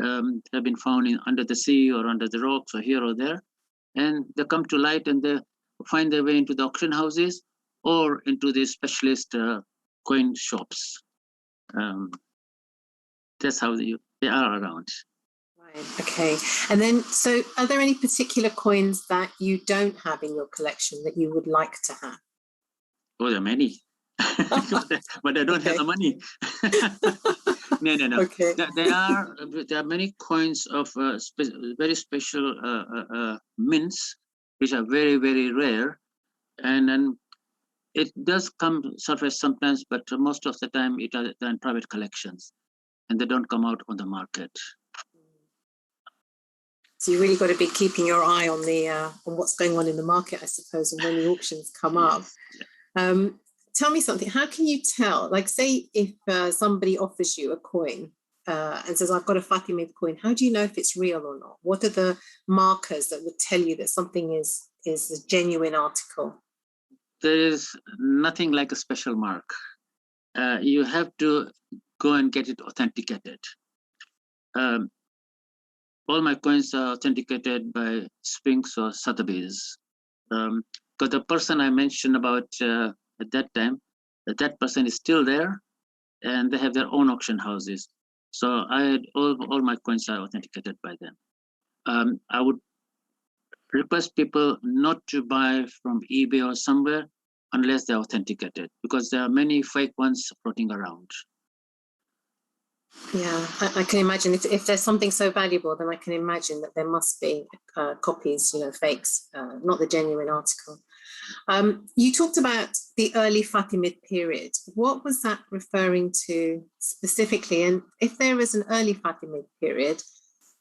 have been found under the sea or under the rocks or here or there. And they come to light and they find their way into the auction houses or into the specialist coin shops. That's how they are around. Right, okay. And then, so are there any particular coins that you don't have in your collection that you would like to have? Oh, there are many, but I don't have the money. No. Okay. There are many coins of very special mints, which are very, very rare. And it does surface sometimes, but most of the time they're in private collections and they don't come out on the market. So you really got to be keeping your eye on on what's going on in the market, I suppose, and when the auctions come up. Tell me something. How can you tell? Like, say if somebody offers you a coin and says, "I've got a Fatimid coin." How do you know if it's real or not? What are the markers that would tell you that something is a genuine article? There is nothing like a special mark. You have to go and get it authenticated. All my coins are authenticated by Sphinx or Sotheby's. Because the person I mentioned about at that time, that person is still there and they have their own auction houses. So all my coins are authenticated by them. I would request people not to buy from eBay or somewhere unless they're authenticated, because there are many fake ones floating around. Yeah, I can imagine if there's something so valuable, then I can imagine that there must be copies, fakes, not the genuine article. You talked about the early Fatimid period. What was that referring to specifically? And if there is an early Fatimid period,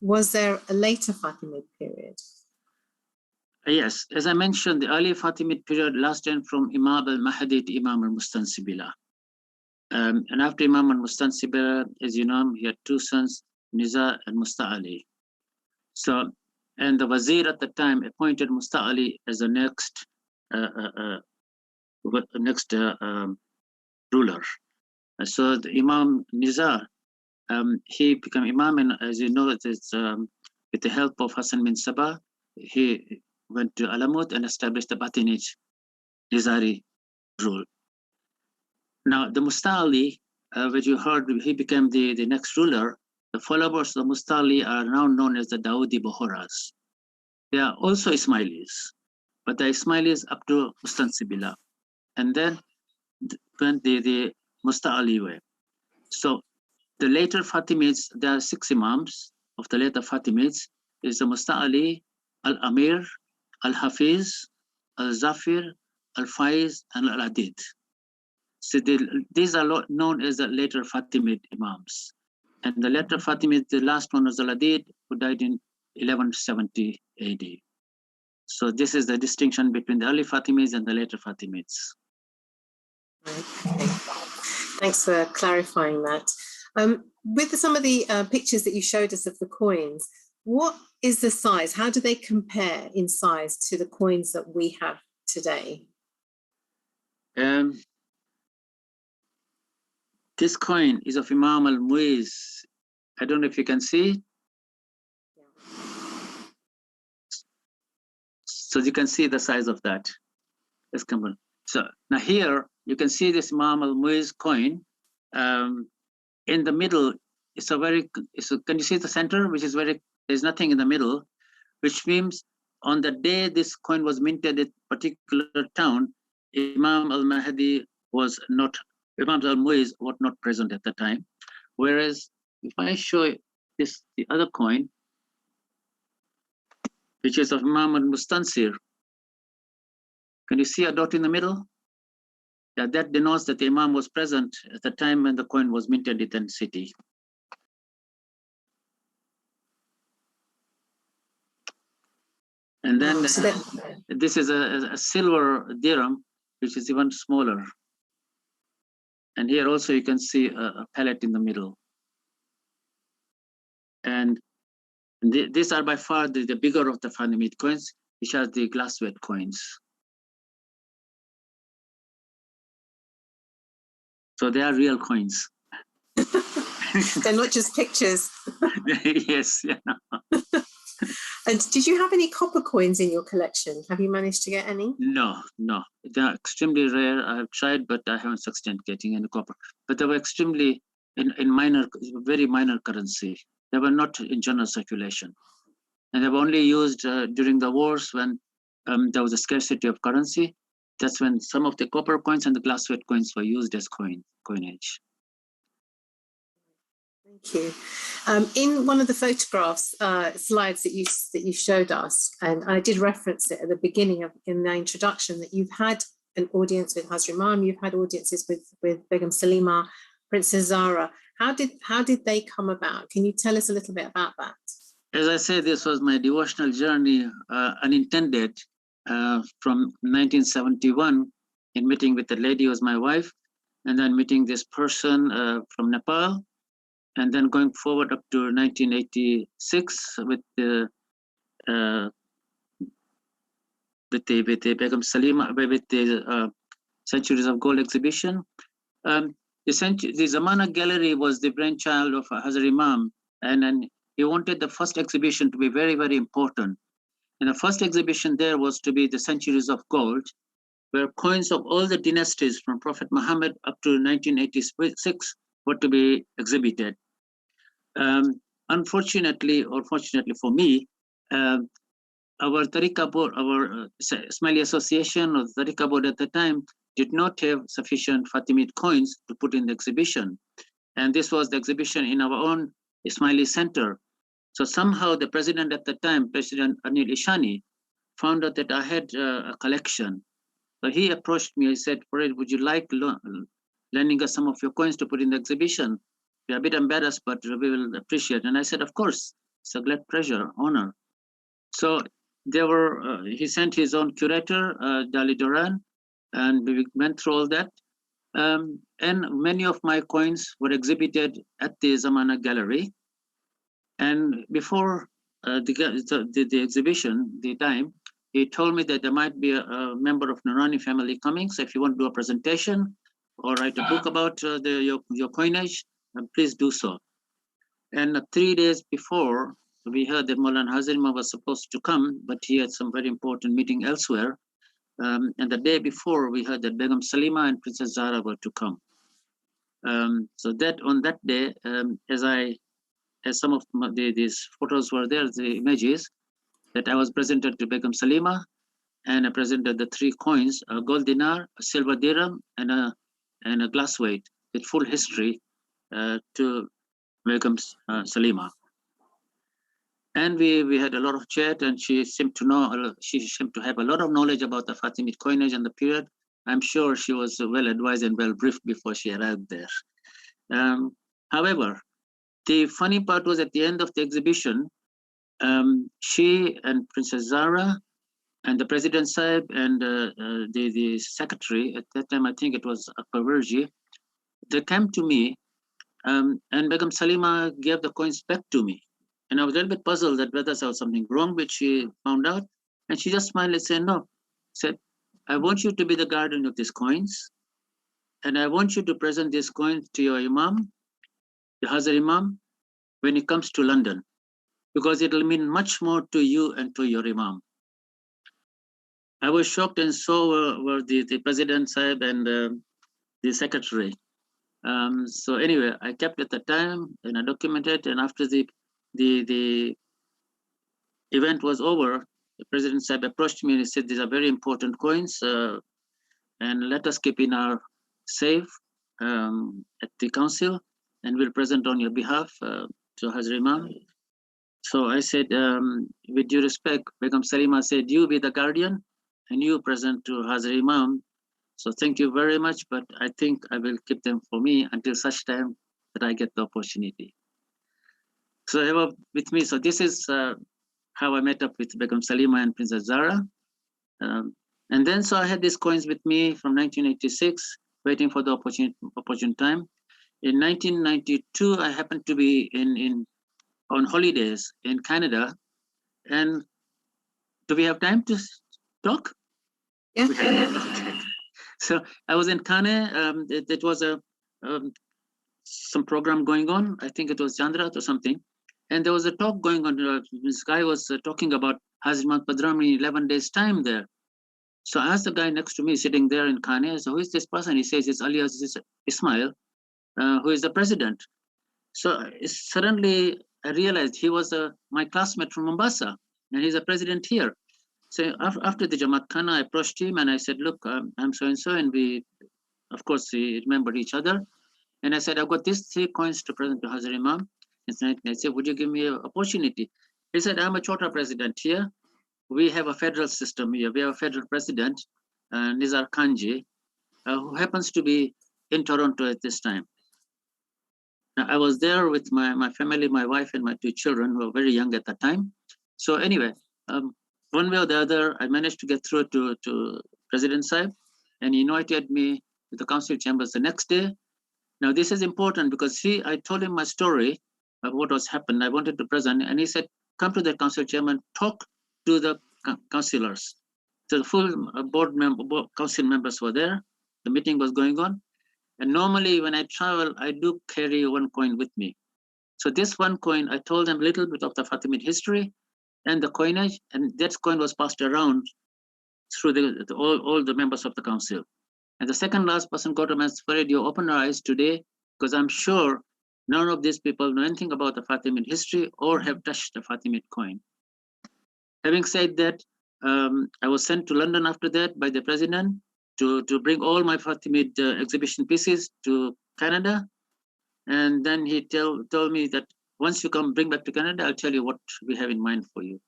was there a later Fatimid period? Yes, as I mentioned, the early Fatimid period lasted from Imam al-Mahdi to Imam al-Mustansibila. And after Imam al-Mustansibila, as you know, he had two sons, Nizar and Musta'ali. So, and the Wazir at the time appointed Musta'ali as the next ruler. So the Imam Nizar, he became Imam, and as you know, with the help of Hassan bin Sabah, he went to Alamut and established the Fatimid Nizari rule. Now, the Musta'ali, which you heard, he became the next ruler. The followers of the Musta'ali are now known as the Dawoodi Bohoras. They are also Ismailis, but the Ismailis up to Mustansibila. And then went the Musta'ali way. So the later Fatimids, there are 6 Imams of the later Fatimids, is the Musta'ali, Al-Amir, Al-Hafiz, Al-Zafir, Al-Faiz, and Al-Adid. So these are known as the later Fatimid Imams. And the later Fatimid, the last one was Al-Adid, who died in 1170 AD. So this is the distinction between the early Fatimids and the later Fatimids. Okay. Thanks for clarifying that. With some of the pictures that you showed us of the coins, what is the size? How do they compare in size to the coins that we have today? This coin is of Imam al-Muiz. I don't know if you can see. So you can see the size of that. Let's come on. So now here you can see this Imam al-Muiz coin. In the middle, can you see the center, which is there's nothing in the middle, which means on the day this coin was minted in a particular town, Imam al-Mahdi was not, Imam al-Muiz was not present at the time. Whereas if I show the other coin, which is of Imam al-Mustansir, can you see a dot in the middle? Yeah, that denotes that the Imam was present at the time when the coin was minted in the city. And then this is a silver dirham, which is even smaller. And here also you can see a palette in the middle. And these are by far the bigger of the Fatimid coins, which are the glassware coins. So they are real coins. They're not just pictures. Yes. Yeah. And did you have any copper coins in your collection? Have you managed to get any? No. They're extremely rare. I have tried, but I haven't succeeded getting any copper. But they were extremely in minor, very minor currency. They were not in general circulation. And they were only used during the wars when there was a scarcity of currency. That's when some of the copper coins and the glassware coins were used as coinage. Thank you. In one of the photographs, slides that you showed us, and I did reference it at the beginning in the introduction, that you've had an audience with Hazrat Imam, you've had audiences with Begum Salima, Princess Zara. How did they come about? Can you tell us a little bit about that? As I said, this was my devotional journey, unintended, from 1971, in meeting with the lady who was my wife, and then meeting this person from Nepal, and then going forward up to 1986 with the Begum Salima, with the Centuries of Gold exhibition. The Zamana Gallery was the brainchild of Hazrat Imam, and he wanted the first exhibition to be very, very important. And the first exhibition there was to be the Centuries of Gold, where coins of all the dynasties from Prophet Muhammad up to 1986 were to be exhibited. Unfortunately, or fortunately for me, our Tariqa board, our Ismaili Association or the Tariqa board at the time did not have sufficient Fatimid coins to put in the exhibition. And this was the exhibition in our own Ismaili center. So somehow the president at the time, President Anil Ishani, found out that I had a collection. So he approached me, he said, Farid, would you like lending us some of your coins to put in the exhibition? We're a bit embarrassed, but we will appreciate. And I said, of course, it's a great pleasure, honor. So there were, he sent his own curator, Dali Duran, and we went through all that. And many of my coins were exhibited at the Zamana Gallery. And before the exhibition, the time, he told me that there might be a member of Nurani family coming. So if you want to do a presentation or write a book about your coinage, please do so. And 3 days before, we heard that Maulana Hazrat Imam was supposed to come, but he had some very important meeting elsewhere. And the day before, we heard that Begum Salima and Princess Zara were to come. So that on that day, as some of these photos were there, the images, that I was presented to Begum Salima, and I presented the 3 coins, a gold dinar, a silver dirham, and a glass weight with full history to Begum Salima. And we had a lot of chat, and she seemed to have a lot of knowledge about the Fatimid coinage and the period. I'm sure she was well advised and well briefed before she arrived there. However, the funny part was at the end of the exhibition, she and Princess Zara and the President Sahib and the secretary, at that time I think it was Akbar Virji, they came to me, and Begum Salima gave the coins back to me. And I was a little bit puzzled that whether there was something wrong, which she found out. And she just smiled and said, no. Said, I want you to be the guardian of these coins. And I want you to present these coins to your Imam, your Hazrat Imam, when he comes to London, because it will mean much more to you and to your Imam. I was shocked, and so were the President Sahib and the secretary. So anyway, I kept at the time and I documented, and after the event was over, the President Sahib approached me and he said, these are very important coins, and let us keep in our safe at the council, and we'll present on your behalf to Hazrat Imam. So I said, with due respect, Begum Salima said, you be the guardian and you present to Hazrat Imam. So thank you very much, but I think I will keep them for me until such time that I get the opportunity. So they were with me. So this is how I met up with Begum Salima and Princess Zara. And then so I had these coins with me from 1986, waiting for the opportune time. In 1992, I happened to be on holidays in Canada. And do we have time to talk? Yeah. So I was in Cannes. It was a some program going on. I think it was Chandrat or something. And there was a talk going on. This guy was talking about Hazrat Imam Padramani in 11 days' time there. So I asked the guy next to me sitting there in Khane, so who is this person? He says it's Ali Ismail, who is the president. So suddenly I realized he was my classmate from Mombasa, and he's a president here. So after the Jamaat Khana, I approached him and I said, look, I'm so-and-so, and we, of course, we remembered each other. And I said, I've got these 3 coins to present to Hazrat Imam. And I said, would you give me an opportunity? He said, I'm a Chota president here. We have a federal system here. We have a federal president, Nizar Khanji, who happens to be in Toronto at this time. Now, I was there with my family, my wife and my 2 children who were very young at that time. So anyway, one way or the other, I managed to get through to President Saib, and he invited me to the council chambers the next day. Now, this is important because I told him my story of what was happened. I wanted to present, and he said, come to the council chairman, talk to the councillors. So the full council members were there. The meeting was going on. And normally when I travel, I do carry 1 coin with me. So this 1 coin, I told them a little bit of the Fatimid history and the coinage, and that coin was passed around through all the members of the council. And the second last person got up and said, you open your eyes today, because I'm sure none of these people know anything about the Fatimid history or have touched the Fatimid coin. Having said that, I was sent to London after that by the president to bring all my Fatimid exhibition pieces to Canada. And then he told me that once you bring back to Canada, I'll tell you what we have in mind for you.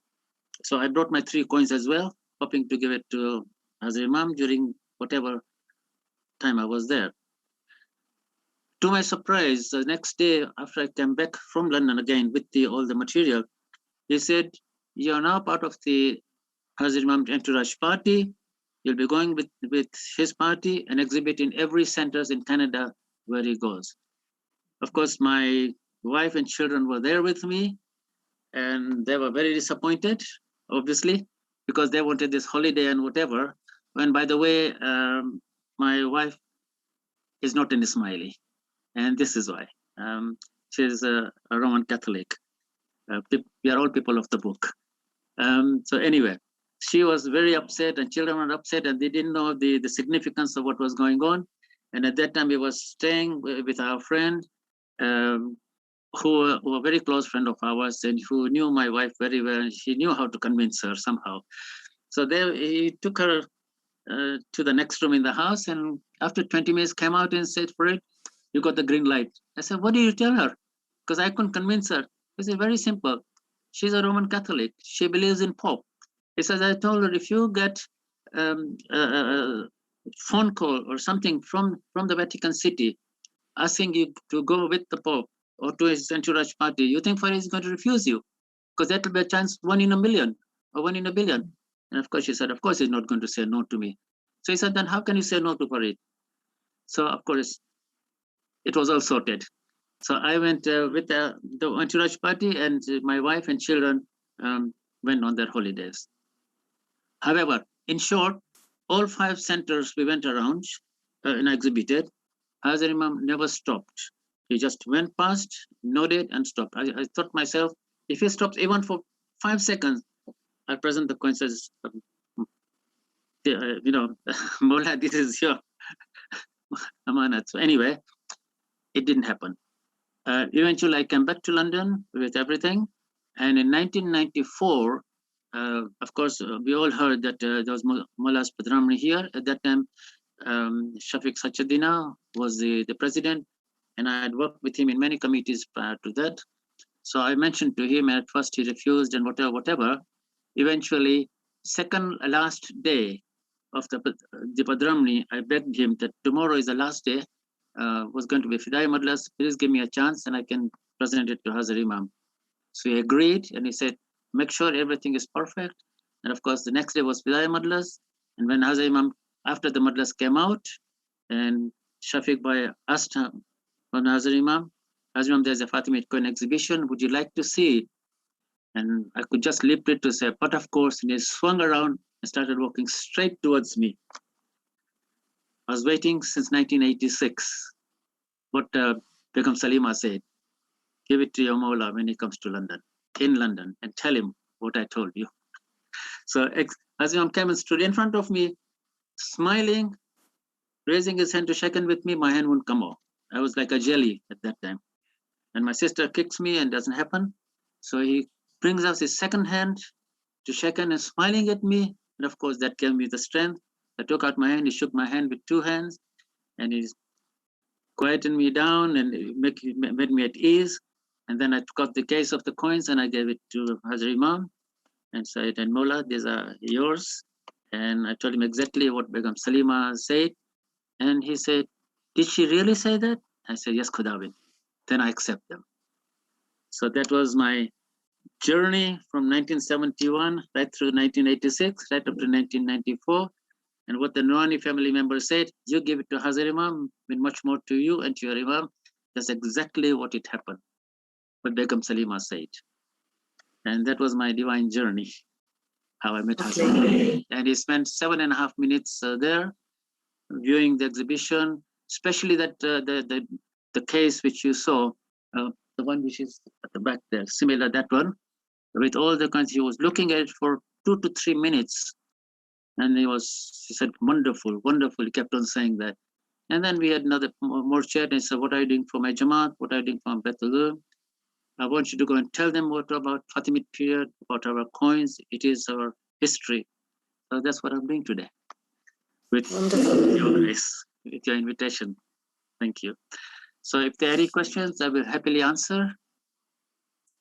So I brought my 3 coins as well, hoping to give it to Hazrat Imam during whatever time I was there. To my surprise, the next day after I came back from London again with all the material, he said, you're now part of the Hazrat Imam entourage party. You'll be going with his party and exhibit in every centers in Canada where he goes. Of course, my wife and children were there with me, and they were very disappointed, obviously, because they wanted this holiday and whatever. And by the way, my wife is not an Ismaili, and this is why. She's a Roman Catholic. We are all people of the book. So anyway, she was very upset, and children were upset, and they didn't know the significance of what was going on. And at that time, we were staying with our friend, who were a very close friend of ours, and who knew my wife very well. And she knew how to convince her somehow. So he took her to the next room in the house, and after 20 minutes came out and said, Farid, you got the green light. I said, what did you tell her? Because I couldn't convince her. He said, very simple. She's a Roman Catholic. She believes in Pope. He says, I told her, if you get a phone call or something from the Vatican City asking you to go with the Pope or to his entourage party, you think Farid is going to refuse you? Because that will be a chance 1 in a million or 1 in a billion. And of course, she said, of course, he's not going to say no to me. So he said, then how can you say no to Farid? So of course, it was all sorted. So I went with the entourage party, and my wife and children went on their holidays. However, in short, all 5 centers we went around and exhibited. Hazrat Imam never stopped. He just went past, nodded, and stopped. I thought myself, if he stops even for 5 seconds, I present the coin, says, Mola, this is your amanat. So anyway, it didn't happen. Eventually, I came back to London with everything. And in 1994, of course, we all heard that there was Mullah's Padramani here. At that time, Shafiq Sachadina was the president, and I had worked with him in many committees prior to that. So I mentioned to him, and at first he refused and whatever. Eventually, second last day of the Padramani, I begged him that tomorrow is the last day, was going to be Fidai Madlas. Please give me a chance and I can present it to Hazrat Imam. So he agreed, and he said, make sure everything is perfect. And of course, the next day was Fidai Madlas. And when Hazrat Imam, after the Madlas came out, and Shafiq Bhai asked him, Hazrat Imam, there's a Fatimid coin exhibition. Would you like to see it? And I could just lift it to say, but of course, and he swung around and started walking straight towards me. I was waiting since 1986. But Begum Salima said, give it to your Mawla when he comes to London, in London, and tell him what I told you. So as Imam came and stood in front of me, smiling, raising his hand to shake hand with me, my hand wouldn't come off. I was like a jelly at that time. And my sister kicks me and doesn't happen. So he brings out his second hand to shake hand and smiling at me. And of course, that gave me the strength. I took out my hand, he shook my hand with two hands, and he quieted me down and made me at ease. And then I took out the case of the coins and I gave it to Hazrat Imam and said, and Mawla, these are yours. And I told him exactly what Begum Salima said. And he said, did she really say that? I said, yes, Khudawin. Then I accept them. So that was my journey from 1971 right through 1986, right up to 1994. And what the Noani family members said, you give it to Hazrat Imam, mean much more to you and to your Imam. That's exactly what it happened, what Begum Salima said. And that was my divine journey, how I met Hazrat. And he spent 7.5 minutes there, viewing the exhibition, especially that the case which you saw, the one which is at the back there, similar that one, with all the coins. He was looking at it for 2 to 3 minutes, and he said, wonderful, wonderful. He kept on saying that. And then we had another more chat, and he said, what are you doing for my Jamaat? What are you doing for my Bethel? I want you to go and tell them what about Fatimid period, about our coins. It is our history. So that's what I'm doing today. With your invitation. Thank you. So if there are any questions, I will happily answer.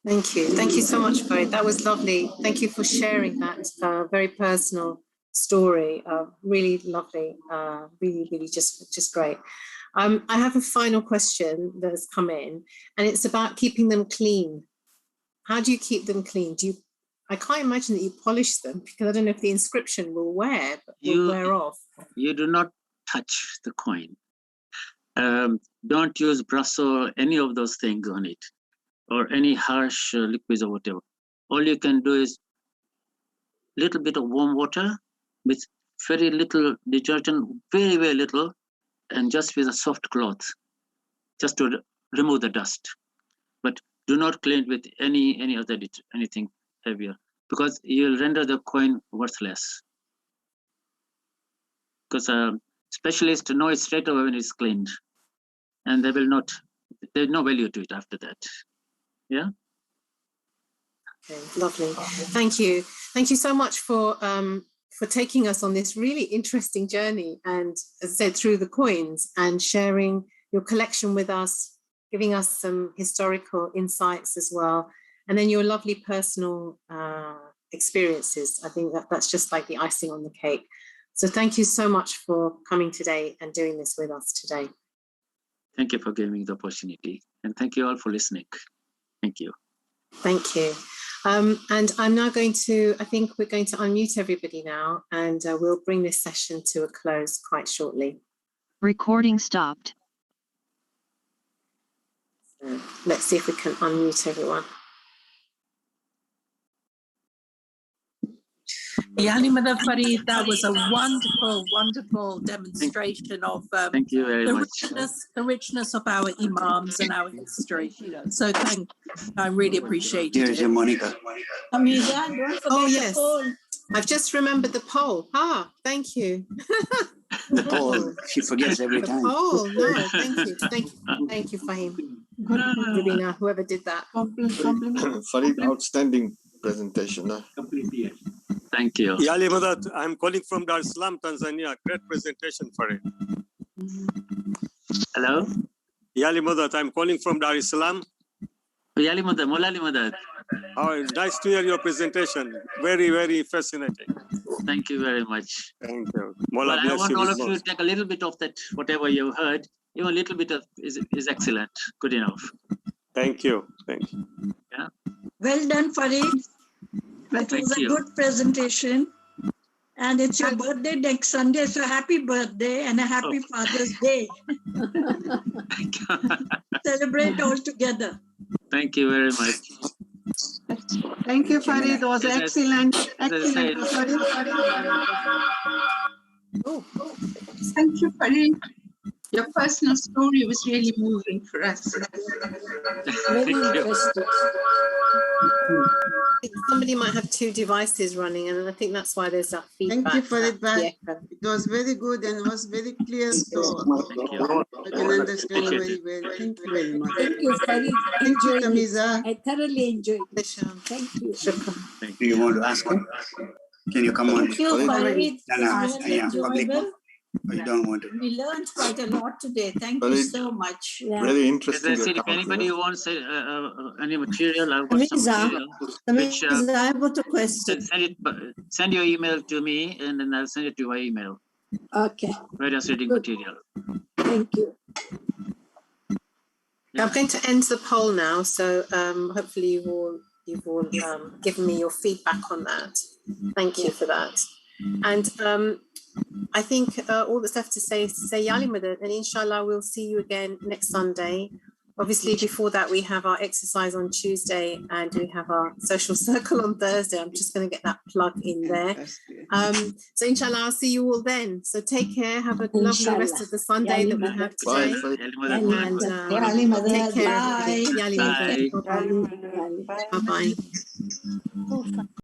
Thank you. Thank you so much, Farid. That was lovely. Thank you for sharing that very personal story. Really lovely. Really just great. I have a final question that has come in, and it's about keeping them clean. How do you keep them clean? I can't imagine that you polish them, because I don't know if the inscription will wear off. You do not touch the coin. Don't use brush or any of those things on it, or any harsh liquids or whatever. All you can do is a little bit of warm water with very little detergent, very, very little, and just with a soft cloth, just to remove the dust. But do not clean it with anything heavier, because you'll render the coin worthless. Because specialists know it straight away when it's cleaned, and there's no value to it after that. Yeah. Okay, lovely. Thank you. Thank you so much for taking us on this really interesting journey, and as I said, through the coins, and sharing your collection with us, giving us some historical insights as well, and then your lovely personal experiences. I think that's just like the icing on the cake. So thank you so much for coming today and doing this with us today. Thank you for giving me the opportunity, and thank you all for listening. Thank you. Thank you. And I'm now I think we're going to unmute everybody now, and we'll bring this session to a close quite shortly. Recording stopped. So let's see if we can unmute everyone. Alijah Farid, that was a wonderful, wonderful demonstration of thank you very much. The richness of our imams and our history. So I really appreciate it. Here's your Monica. Oh yes, I've just remembered the poll. Thank you. The poll, she forgets every time. Oh no, thank you, Fahim. Rubina, whoever did that. Farid, outstanding presentation. Thank you. Yali Madad, I'm calling from Dar es Salaam, Tanzania. Great presentation, Farid. Hello? Yali Madad, I'm calling from Dar es Salaam. Yali Madad, Molali Madad. Oh, nice to hear your presentation. Very, very fascinating. Thank you very much. Thank you. Well, I want all of you to take a little bit of that, whatever you heard. Even a little bit of is excellent. Good enough. Thank you. Thank you. Yeah. Well done, Farid. That was a good presentation. And it's your birthday next Sunday, so happy birthday and a happy Father's Day. Celebrate all together. Thank you very much. Thank you, Farid. It was excellent. Excellent. Thank you, Farid. Your personal story was really moving for us. Very interesting. Somebody might have two devices running, and I think that's why there's that feedback. Thank you for at it, the It was very good and was very clear, so Thank you. I can understand Appreciate very well. Thank you very much. Thank you, Farid. Thank you, Enjoyed it. Tamiza. I thoroughly enjoyed it. Shukran. Thank you. Thank Do you want to ask him? Can you come on? Thank you, Farid. No, no, It was very yeah, public. enjoyable. Or you don't want to? We learned quite a lot today. Thank you Farid, so much. Yeah. Very As interesting I said, if account, anybody wants any material, I've got some Tamiza, material. Which I've got a question. send your email to me, and then I'll send it to you by email. Okay. Various reading Good. material. Thank you. I'm going to end the poll now, so hopefully you've all given me your feedback on that. Thank you for that. And I think all that's left to say is to say Yali Madad, and inshallah we'll see you again next Sunday. Obviously, before that, we have our exercise on Tuesday and we have our social circle on Thursday. I'm just going to get that plug in there. So inshallah, I'll see you all then. So take care. Have a lovely rest of the Sunday that we have Bye, today. Farid. And take care. Bye. Yali Madad. Bye. Bye-bye. Bye-bye.